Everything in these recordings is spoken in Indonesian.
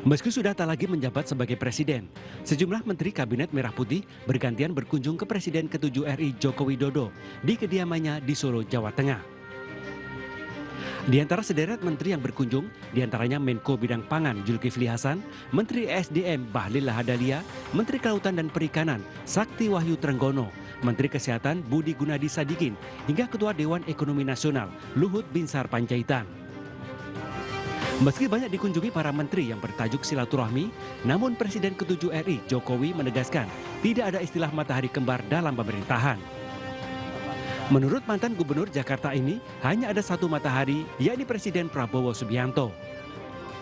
Meski sudah tak lagi menjabat sebagai presiden, sejumlah menteri kabinet Merah Putih bergantian berkunjung ke Presiden ke-7 RI Joko Widodo di kediamannya di Solo, Jawa Tengah. Di antara sederet menteri yang berkunjung, diantaranya Menko Bidang Pangan Zulkifli Hasan, Menteri SDM Bahlil Lahadalia, Menteri Kelautan dan Perikanan Sakti Wahyu Trenggono, Menteri Kesehatan Budi Gunadi Sadikin, hingga Ketua Dewan Ekonomi Nasional Luhut Binsar Panjaitan. Meski banyak dikunjungi para menteri yang bertajuk silaturahmi, namun Presiden ke-7 RI Jokowi menegaskan tidak ada istilah matahari kembar dalam pemerintahan. Menurut mantan gubernur Jakarta ini, hanya ada satu matahari, yakni Presiden Prabowo Subianto.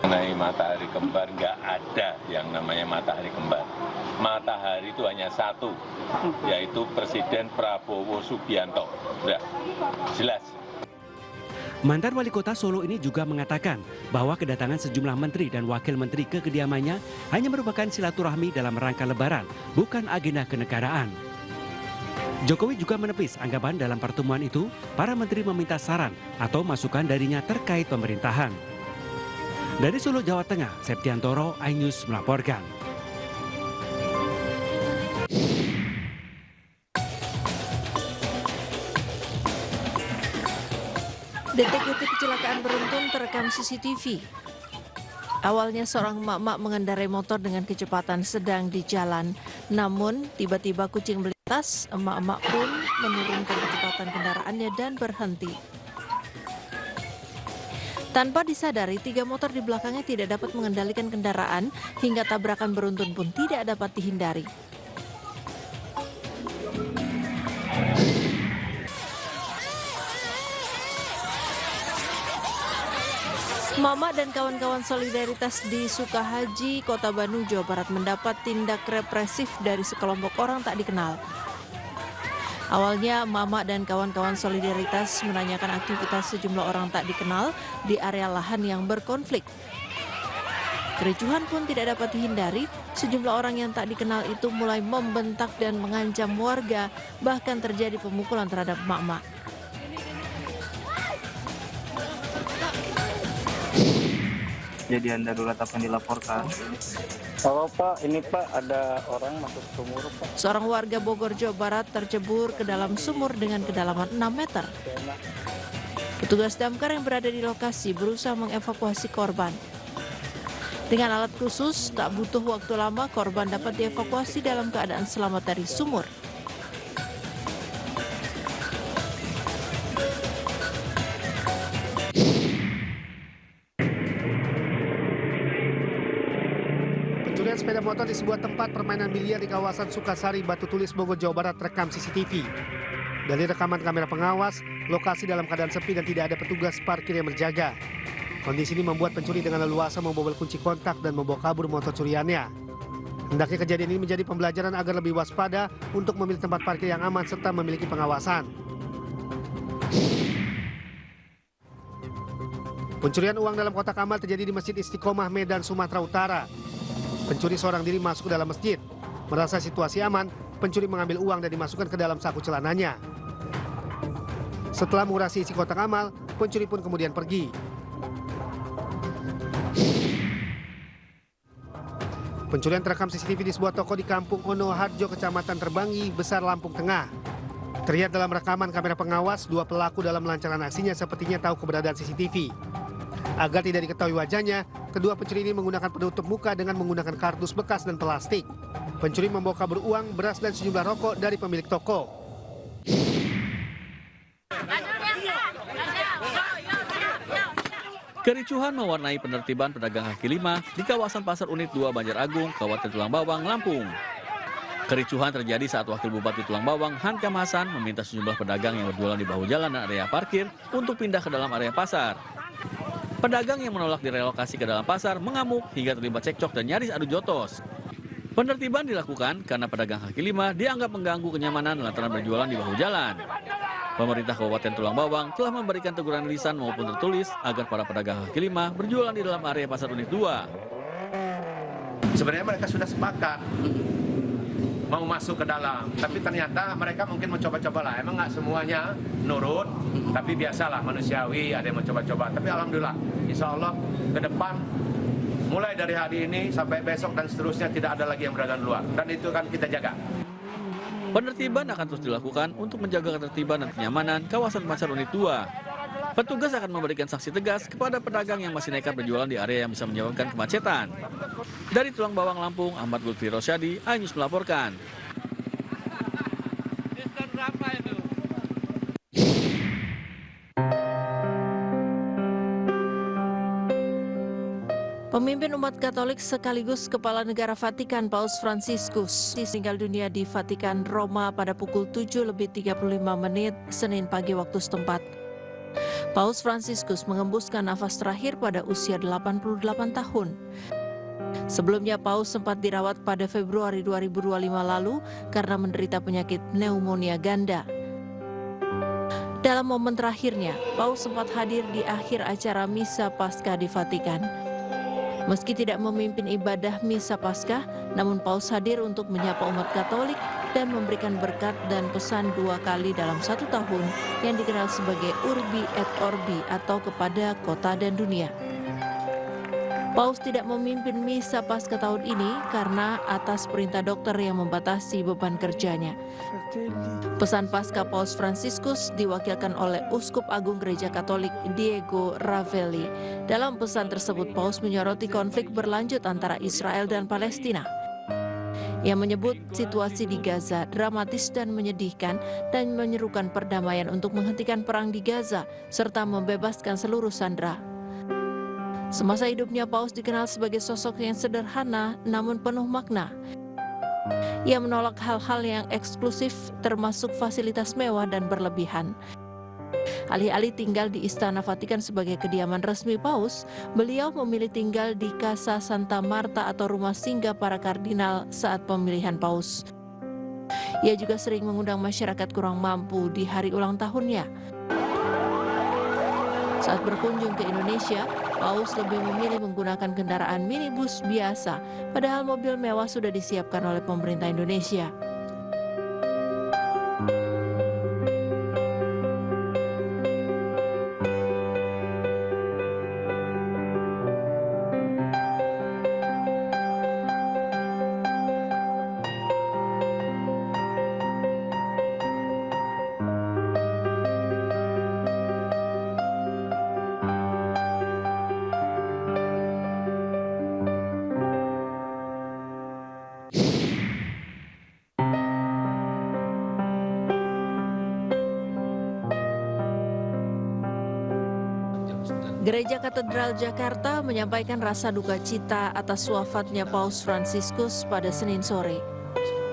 Mengenai matahari kembar, nggak ada yang namanya matahari kembar. Matahari itu hanya satu, yaitu Presiden Prabowo Subianto. Udah, jelas. Mantan wali kota Solo ini juga mengatakan bahwa kedatangan sejumlah menteri dan wakil menteri ke kediamannya hanya merupakan silaturahmi dalam rangka lebaran, bukan agenda kenegaraan. Jokowi juga menepis anggapan dalam pertemuan itu, para menteri meminta saran atau masukan darinya terkait pemerintahan. Dari Solo, Jawa Tengah, Septiantoro, iNews melaporkan. Detik-detik kecelakaan beruntun terekam CCTV. Awalnya seorang emak-emak mengendarai motor dengan kecepatan sedang di jalan. Namun tiba-tiba kucing melintas, emak-emak pun menurunkan kecepatan kendaraannya dan berhenti. Tanpa disadari, 3 motor di belakangnya tidak dapat mengendalikan kendaraan hingga tabrakan beruntun pun tidak dapat dihindari. Mama dan kawan-kawan solidaritas di Sukahaji, Kota Bandung, Jawa Barat mendapat tindak represif dari sekelompok orang tak dikenal. Awalnya, Mama dan kawan-kawan solidaritas menanyakan aktivitas sejumlah orang tak dikenal di area lahan yang berkonflik. Kericuhan pun tidak dapat dihindari, sejumlah orang yang tak dikenal itu mulai membentak dan mengancam warga, bahkan terjadi pemukulan terhadap emak-emak. Kejadian darurat apa yang dilaporkan? Halo Pak, ini Pak ada orang masuk sumur Pak. Seorang warga Bogor, Jawa Barat tercebur ke dalam sumur dengan kedalaman 6 meter. Petugas damkar yang berada di lokasi berusaha mengevakuasi korban. Dengan alat khusus, tak butuh waktu lama korban dapat dievakuasi dalam keadaan selamat dari sumur. Pencurian sepeda motor di sebuah tempat permainan biliar di kawasan Sukasari, Batu Tulis, Bogor, Jawa Barat terekam CCTV. Dari rekaman kamera pengawas, lokasi dalam keadaan sepi dan tidak ada petugas parkir yang berjaga. Kondisi ini membuat pencuri dengan leluasa membobol kunci kontak dan membawa kabur motor curiannya. Hendaknya kejadian ini menjadi pembelajaran agar lebih waspada untuk memilih tempat parkir yang aman serta memiliki pengawasan. Pencurian uang dalam kotak amal terjadi di Masjid Istiqomah, Medan, Sumatera Utara. Pencuri seorang diri masuk ke dalam masjid. Merasa situasi aman, pencuri mengambil uang dan dimasukkan ke dalam saku celananya. Setelah mengurasi isi kotak amal, pencuri pun kemudian pergi. Pencurian terekam CCTV di sebuah toko di Kampung Ono Harjo, Kecamatan Terbangi, Besar, Lampung Tengah. Terlihat dalam rekaman kamera pengawas, 2 pelaku dalam melancarkan aksinya sepertinya tahu keberadaan CCTV. Agar tidak diketahui wajahnya, kedua pencuri ini menggunakan penutup muka dengan menggunakan kardus bekas dan plastik. Pencuri membawa kabur uang, beras, dan sejumlah rokok dari pemilik toko. Kericuhan mewarnai penertiban pedagang kaki lima di kawasan Pasar Unit 2 Banjar Agung, Kabupaten Tulang Bawang, Lampung. Kericuhan terjadi saat Wakil Bupati Tulang Bawang, Hankam Hasan, meminta sejumlah pedagang yang berjualan di bahu jalan dan area parkir untuk pindah ke dalam area pasar. Pedagang yang menolak direlokasi ke dalam pasar mengamuk hingga terlibat cekcok dan nyaris adu jotos. Penertiban dilakukan karena pedagang kaki lima dianggap mengganggu kenyamanan lantaran berjualan di bahu jalan. Pemerintah Kabupaten Tulang Bawang telah memberikan teguran lisan maupun tertulis agar para pedagang kaki lima berjualan di dalam area Pasar Unit 2. Sebenarnya mereka sudah sepakat mau masuk ke dalam, tapi ternyata mereka mungkin mencoba-coba lah. Emang nggak semuanya nurut, tapi biasalah manusiawi, ada yang mencoba-coba. Tapi alhamdulillah, insya Allah ke depan Mulai dari hari ini sampai besok dan seterusnya tidak ada lagi yang berada di luar. Dan itu kan kita jaga. Penertiban akan terus dilakukan untuk menjaga ketertiban dan kenyamanan kawasan pasar unit 2. Petugas akan memberikan sanksi tegas kepada pedagang yang masih nekat berjualan di area yang bisa menyebabkan kemacetan. Dari Tulang Bawang, Lampung, Ahmad Lutfi Rosyadi, iNews melaporkan. Pemimpin umat Katolik sekaligus Kepala Negara Vatikan Paus Fransiskus meninggal dunia di Vatikan, Roma pada pukul 7:35 Senin pagi waktu setempat. Paus Fransiskus mengembuskan nafas terakhir pada usia 88 tahun. Sebelumnya Paus sempat dirawat pada Februari 2025 lalu karena menderita penyakit pneumonia ganda. Dalam momen terakhirnya, Paus sempat hadir di akhir acara Misa Paskah di Vatikan. Meski tidak memimpin ibadah Misa Paskah, namun Paus hadir untuk menyapa umat Katolik dan memberikan berkat dan pesan 2 kali dalam 1 tahun yang dikenal sebagai Urbi et Orbi atau kepada kota dan dunia. Paus tidak memimpin Misa Paskah tahun ini karena atas perintah dokter yang membatasi beban kerjanya. Pesan Paskah Paus Fransiskus diwakilkan oleh Uskup Agung Gereja Katolik Diego Ravelli. Dalam pesan tersebut, Paus menyoroti konflik berlanjut antara Israel dan Palestina. Ia menyebut situasi di Gaza dramatis dan menyedihkan dan menyerukan perdamaian untuk menghentikan perang di Gaza serta membebaskan seluruh sandera. Semasa hidupnya, Paus dikenal sebagai sosok yang sederhana namun penuh makna. Ia menolak hal-hal yang eksklusif termasuk fasilitas mewah dan berlebihan. Alih-alih tinggal di Istana Vatikan sebagai kediaman resmi Paus, beliau memilih tinggal di Casa Santa Marta atau rumah singgah para kardinal saat pemilihan Paus. Ia juga sering mengundang masyarakat kurang mampu di hari ulang tahunnya. Saat berkunjung ke Indonesia, Paus lebih memilih menggunakan kendaraan minibus biasa, padahal mobil mewah sudah disiapkan oleh pemerintah Indonesia. Gereja Katedral Jakarta menyampaikan rasa duka cita atas wafatnya Paus Fransiskus pada Senin sore.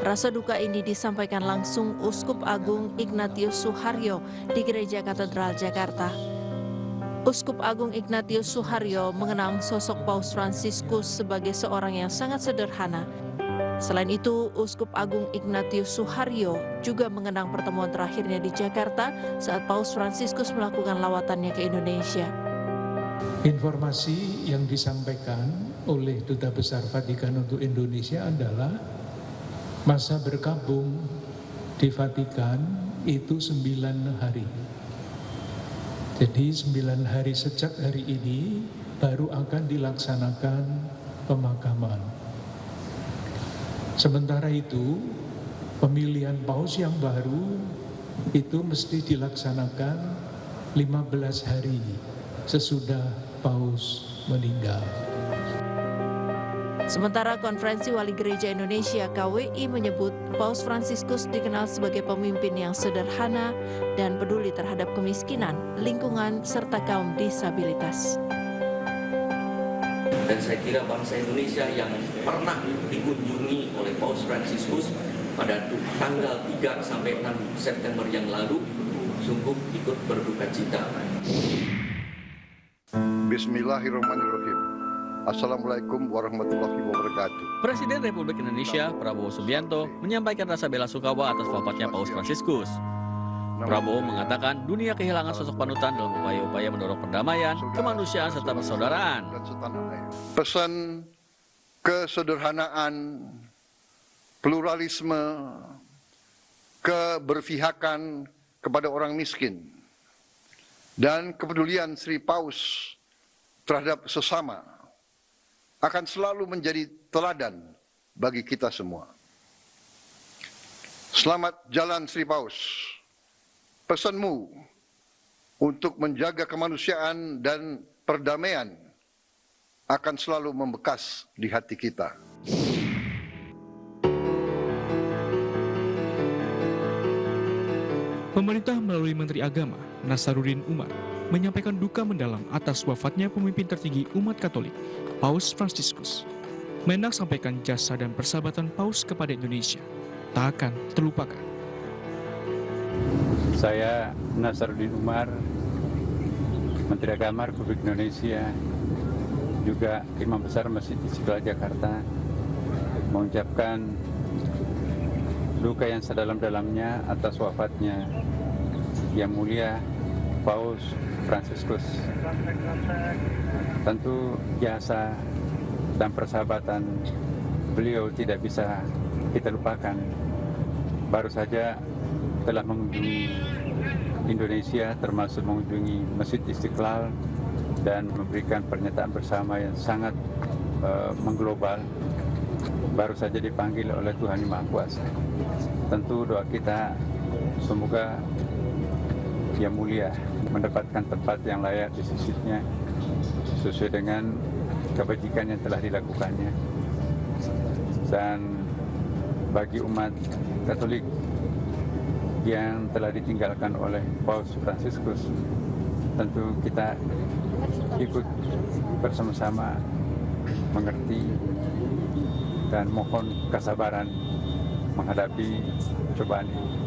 Rasa duka ini disampaikan langsung Uskup Agung Ignatius Suharyo di Gereja Katedral Jakarta. Uskup Agung Ignatius Suharyo mengenang sosok Paus Fransiskus sebagai seorang yang sangat sederhana. Selain itu, Uskup Agung Ignatius Suharyo juga mengenang pertemuan terakhirnya di Jakarta saat Paus Fransiskus melakukan lawatannya ke Indonesia. Informasi yang disampaikan oleh Duta Besar Vatikan untuk Indonesia adalah masa berkabung di Vatikan itu 9 hari. Jadi 9 hari sejak hari ini baru akan dilaksanakan pemakaman. Sementara itu pemilihan Paus yang baru itu mesti dilaksanakan 15 hari sesudah Paus meninggal. Sementara Konferensi Wali Gereja Indonesia KWI menyebut Paus Fransiskus dikenal sebagai pemimpin yang sederhana dan peduli terhadap kemiskinan, lingkungan, serta kaum disabilitas. Dan saya kira bangsa Indonesia yang pernah dikunjungi oleh Paus Fransiskus pada tanggal 3 sampai 6 September yang lalu sungguh ikut berduka cita. Bismillahirrahmanirrahim. Assalamualaikum warahmatullahi wabarakatuh. Presiden Republik Indonesia Prabowo Subianto menyampaikan rasa bela sungkawa atas wafatnya Paus Fransiskus. Prabowo mengatakan dunia kehilangan sosok panutan dalam upaya-upaya mendorong perdamaian, kemanusiaan, serta persaudaraan. Pesan kesederhanaan, pluralisme, keberpihakan kepada orang miskin, dan kepedulian Sri Paus terhadap sesama akan selalu menjadi teladan bagi kita semua. Selamat jalan Sri Paus. Pesanmu untuk menjaga kemanusiaan dan perdamaian akan selalu membekas di hati kita. Pemerintah melalui Menteri Agama, Nasaruddin Umar, menyampaikan duka mendalam atas wafatnya pemimpin tertinggi umat Katolik, Paus Fransiskus. Menak sampaikan jasa dan persahabatan Paus kepada Indonesia tak akan terlupakan. Saya Nasaruddin Umar, Menteri Agama Republik Indonesia, juga Imam Besar Masjid Istiqlal Jakarta, mengucapkan duka yang sedalam-dalamnya atas wafatnya Yang Mulia Paus Fransiskus. Tentu jasa dan persahabatan beliau tidak bisa kita lupakan. Baru saja telah mengunjungi Indonesia, termasuk mengunjungi Masjid Istiqlal dan memberikan pernyataan bersama yang sangat mengglobal. Baru saja dipanggil oleh Tuhan Yang Maha Kuasa. Tentu doa kita semoga Yang Mulia mendapatkan tempat yang layak di sisinya sesuai dengan kebajikan yang telah dilakukannya. Dan bagi umat Katolik yang telah ditinggalkan oleh Paus Fransiskus, tentu kita ikut bersama-sama mengerti dan mohon kesabaran menghadapi cobaan ini.